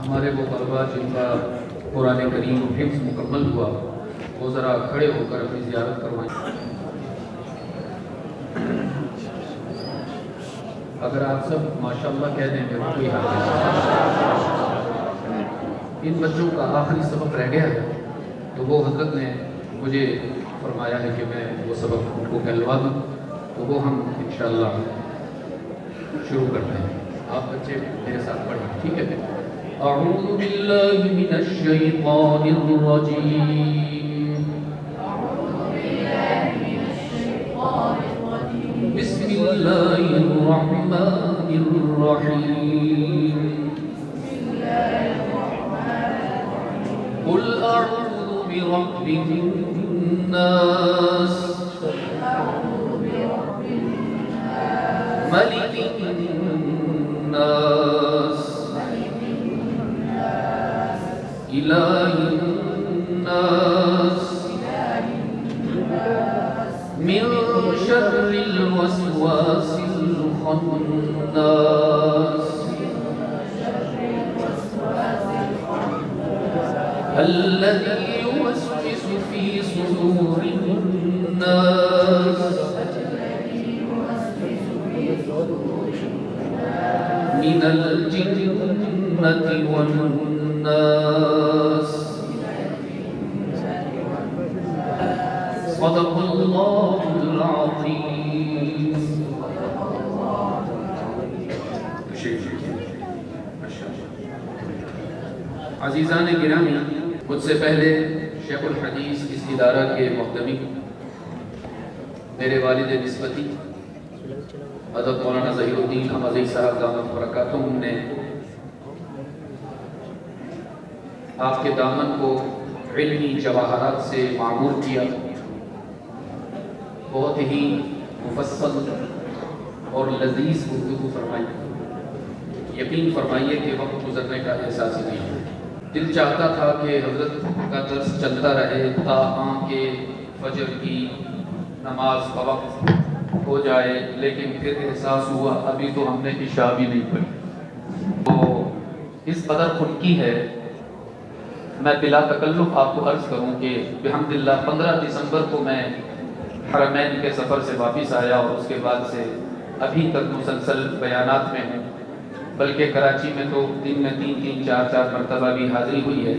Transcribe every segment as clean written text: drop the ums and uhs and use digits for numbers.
ہمارے وہ طلباء جن کا قرآن کریم حفظ مکمل ہوا وہ ذرا کھڑے ہو کر اپنی زیارت کروائیں۔ اگر آپ سب ماشاءاللہ کہہ دیں گے کوئی حال نہیں۔ ان بچوں کا آخری سبق رہ گیا ہے تو وہ حضرت نے مجھے فرمایا ہے کہ میں وہ سبق ان کو کہلوا دوں، تو وہ ہم انشاءاللہ شروع کرتے ہیں۔ آپ بچے میرے ساتھ پڑھیں، ٹھیک ہے؟ اعوذ باللہ من الشیطان الرجیم، بسم اللہ الرحمن الرحیم، قل اعوذ برب الناس، ملک الناس، الہ الناس، من شر الوسواس الخناس، الذي يوسوس في صدور الناس من الجنة والناس، صدق اللہ العظیم۔ عزیزان گرامی، مجھ سے پہلے شیخ الحدیث اس ادارہ کے محتمی میرے والد نسبتی حضرت مولانا ظہیر الدین حمزی صاحب دامت برکاتہم نے آپ کے دامن کو علمی جواہرات سے معمور کیا، بہت ہی مفصل اور لذیذ گفتگو فرمائی۔ یقین فرمائیے کہ وقت گزرنے کا احساس ہی نہیں ہے۔ دل چاہتا تھا کہ حضرت کا درس چلتا رہے تا کہ فجر کی نماز بوقت ہو جائے، لیکن پھر احساس ہوا ابھی تو ہم نے عشاء بھی نہیں پڑھی۔ تو اس قدر خنکی ہے، میں بلا تکلف آپ کو عرض کروں کہ بحمداللہ 15 دسمبر کو میں حرمین کے سفر سے واپس آیا اور اس کے بعد سے ابھی تک مسلسل بیانات میں ہوں، بلکہ کراچی میں تو دن میں 3 4 مرتبہ بھی حاضری ہوئی ہے۔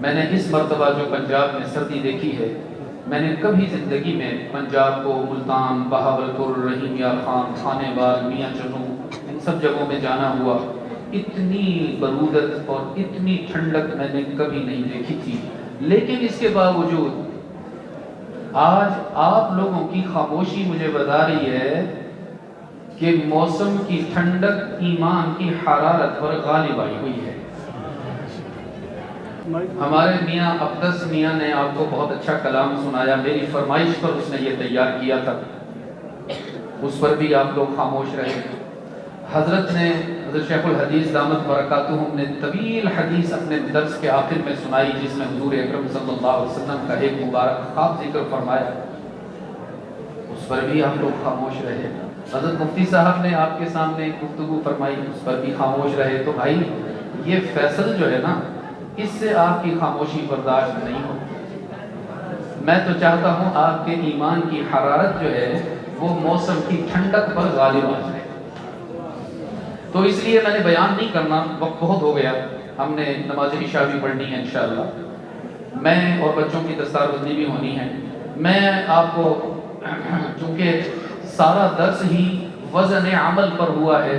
میں نے اس مرتبہ جو پنجاب میں سردی دیکھی ہے، میں نے کبھی زندگی میں پنجاب کو ملتان، بہاولپور، رحیم یار خان، خانے وال، میاں چنو، ان سب جگہوں میں جانا ہوا، اتنی برودت اور اتنی ٹھنڈک میں نے کبھی نہیں دیکھی تھی۔ لیکن اس کے باوجود آج آپ لوگوں کی خاموشی مجھے بتا رہی ہے کہ موسم کی ٹھنڈک ایمان کی حرارت پر غالب آئی ہوئی ہے۔ ہمارے میاں عبدس میاں نے آپ کو بہت اچھا کلام سنایا، میری فرمائش پر اس نے یہ تیار کیا تھا، اس پر بھی آپ لوگ خاموش رہے۔ حضرت شیخ الحدیث دامت برکاتہم نے طویل حدیث اپنے درس کے آخر میں سنائی، جس میں حضور اکرم صلی اللہ علیہ وسلم کا ایک مبارک خواب ذکر فرمایا، اس پر بھی آپ لوگ خاموش رہے۔ حضرت مفتی صاحب نے آپ کے سامنے گفتگو فرمائی، اس پر بھی خاموش رہے۔ تو بھائی یہ فیصل جو ہے نا، اس سے آپ کی خاموشی برداشت نہیں ہو۔ میں تو چاہتا ہوں آپ کے ایمان کی حرارت جو ہے وہ موسم کی ٹھنڈک پر غالب آ جائے۔ تو اس لیے میں نے بیان نہیں کرنا، وقت بہت ہو گیا، ہم نے نماز عشاء بھی پڑھنی ہے انشاءاللہ، میں اور بچوں کی دستار بندی بھی ہونی ہے۔ میں آپ کو چونکہ سارا درس ہی وزن عمل پر ہوا ہے،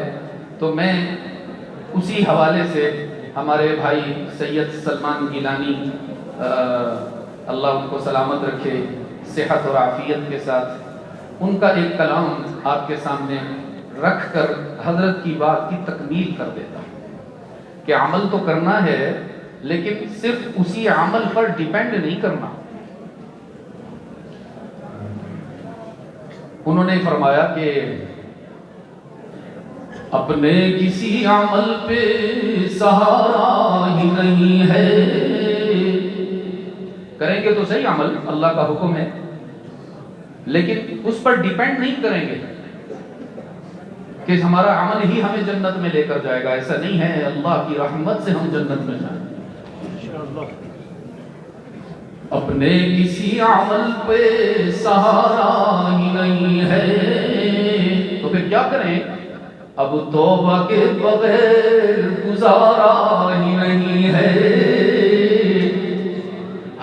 تو میں اسی حوالے سے ہمارے بھائی سید سلمان گیلانی اللہ ان کو سلامت رکھے، صحت اور عافیت کے ساتھ، ان کا ایک کلام آپ کے سامنے رکھ کر حضرت کی بات کی تکمیل کر دیتا ہوں کہ عمل تو کرنا ہے، لیکن صرف اسی عمل پر ڈیپینڈ نہیں کرنا۔ انہوں نے فرمایا کہ اپنے کسی عمل پہ سہارا ہی نہیں ہے، کریں گے تو صحیح عمل، اللہ کا حکم ہے، لیکن اس پر ڈیپینڈ نہیں کریں گے۔ کہ ہمارا عمل ہی ہمیں جنت میں لے کر جائے گا، ایسا نہیں ہے، اللہ کی رحمت سے ہم جنت میں جائیں انشاءاللہ۔ اپنے کسی عمل پہ سہارا ہی نہیں ہے تو پھر کیا کریں؟ اب توبہ کے بغیر گزارا ہی نہیں ہے۔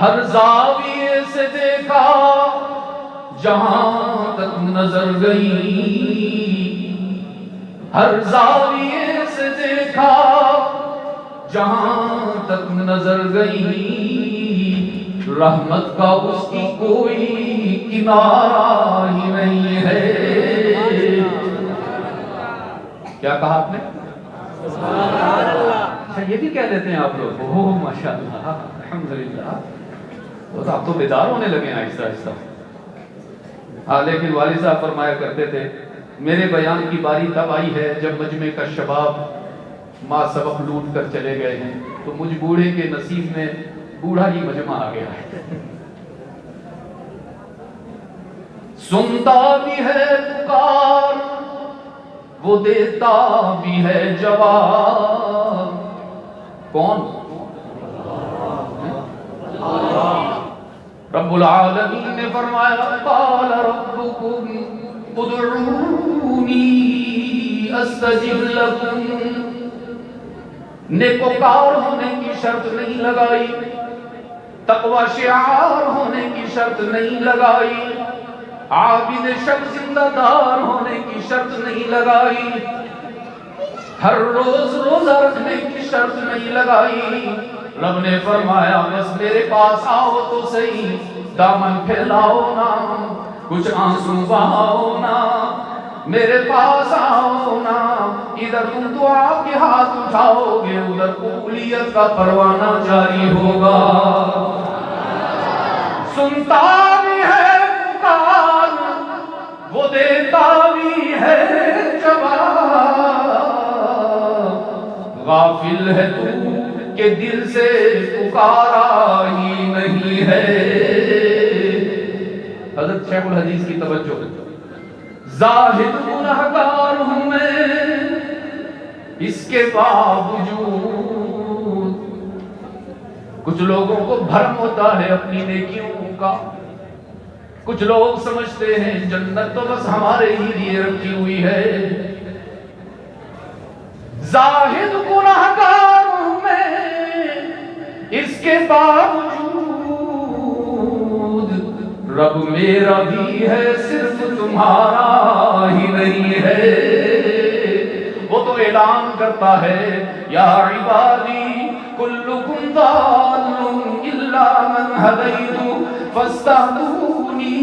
ہر زاویے سے دیکھا جہاں تک نظر گئی، ہر زاویے سے دیکھا جہاں تک نظر گئی، رحمت کا اس کی کوئی کنارہ ہی نہیں ہے۔ کیا کہا آپ نے؟ اچھا یہ بھی کہہ دیتے ہیں آپ لوگ؟ اوہ ماشاءاللہ الحمدللہ، تو آپ تو بیدار ہونے لگے آہستہ آہستہ۔ لیکن والد صاحب فرمایا کرتے تھے میرے بیان کی باری تب آئی ہے جب مجمع کا شباب ماں سبق لوٹ کر چلے گئے ہیں، تو مجھ بوڑھے کے نصیب میں بوڑھا ہی مجمع آ گیا ہے۔ سنتا بھی ہے پکار وہ دیتا بھی ہے جواب، کون؟ رب العالمین نے فرمایا قال ربکم ادعونی استجب لکم، نیکوکار ہونے کی شرط نہیں لگائی، تقوی شعار ہونے کی شرط نہیں لگائی، عابد شب زندہ دار ہونے کی شرط نہیں لگائی، ہر روز روزہ رکھنے کی شرط نہیں لگائی۔ رب نے فرمایا بس میرے پاس آؤ تو صحیح، دامن پھیلاؤ نا، کچھ آنسو بہاؤ نا، میرے پاس آؤ نا، ادھر تم دعا کے ہاتھ اٹھاؤ گے ادھر قبولیت کا پروانہ جاری ہوگا۔ سنتا بھی ہے پکار وہ دیتا بھی ہے جواب، غافل ہے تو کہ دل سے پکارا ہی نہیں ہے۔ حضرت شیخ الحدیث کی توجہ، زاہد گنہگار ہوں میں اس کے باوجود، کچھ لوگوں کو بھرم ہوتا ہے اپنی نیکیوں کا، کچھ لوگ سمجھتے ہیں جنت تو بس ہمارے ہی لیے رکھی ہوئی ہے۔ زاہد گنہگار ہوں میں اس کے باوجود، رب میرا بھی ہے صرف تمہارا ہی نہیں ہے۔ وہ تو اعلان کرتا ہے یا عبادی کلکم ضال الا من ہدیت فاستہدونی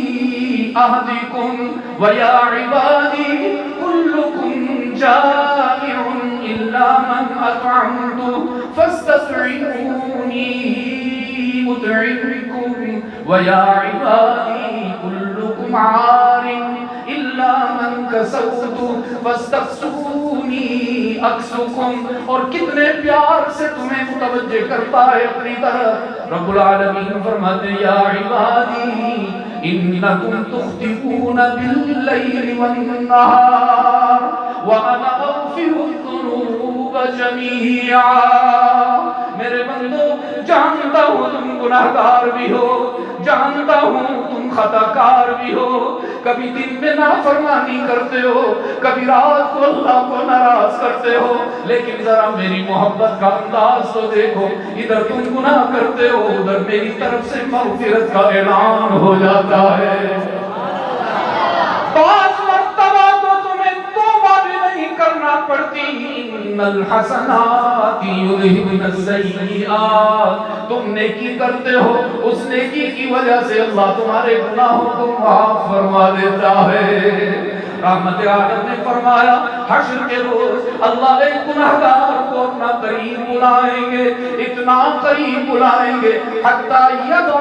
اہدکم ویا عبادی کلکم جائع الا من اطعمت فاستطعمونی اطعمکم ویا عبادی کلکم عار الا من کسوت فاستقسونی اکسکم۔ اور کتنے پیار سے تمہیں متوجہ کرتا ہے اپنی طرف۔ رب العالمین فرماتے یا عبادی انکم تخطئون باللیل والنہار وانا اغفر الذنوب جمیعا۔ میرے بندو جانتا ہوں تم گناہگار بھی ہو، جانتا ہوں تم خطا کار بھی ہو، کبھی دن میں نافرمانی کرتے ہو، کبھی رات کو اللہ کو ناراض کرتے ہو، لیکن ذرا میری محبت کا انداز تو دیکھو، ادھر تم گناہ کرتے ہو ادھر میری طرف سے مغفرت کا اعلان ہو جاتا ہے۔ بعض مرتبہ تو تمہیں توبہ بھی نہیں کرنا پڑتی، ان الحسنات یذہبن السیئات، تم نیکی کرتے ہو اس نیکی کی وجہ سے اللہ تمہارے گناہوں کو معاف فرما دیتا ہے۔ رحمت عالم نے فرمایا حشر کے روز اللہ ایک گناہگار کو اپنا قریب بلائیں گے، اتنا قریب بلائیں گے حتی یضع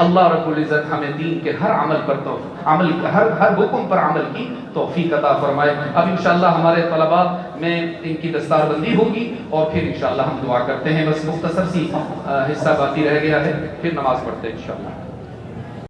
اللہ رب العزت ہمیں دین کے ہر عمل پر ہر حکم پر عمل کی توفیق عطا فرمائے. اب انشاءاللہ ہمارے طلباء میں ان کی دستار بندی ہوگی اور پھر انشاءاللہ ہم دعا کرتے ہیں. بس مختصر سی حصہ باقی رہ گیا ہے، پھر نماز پڑھتے ہیں انشاءاللہ.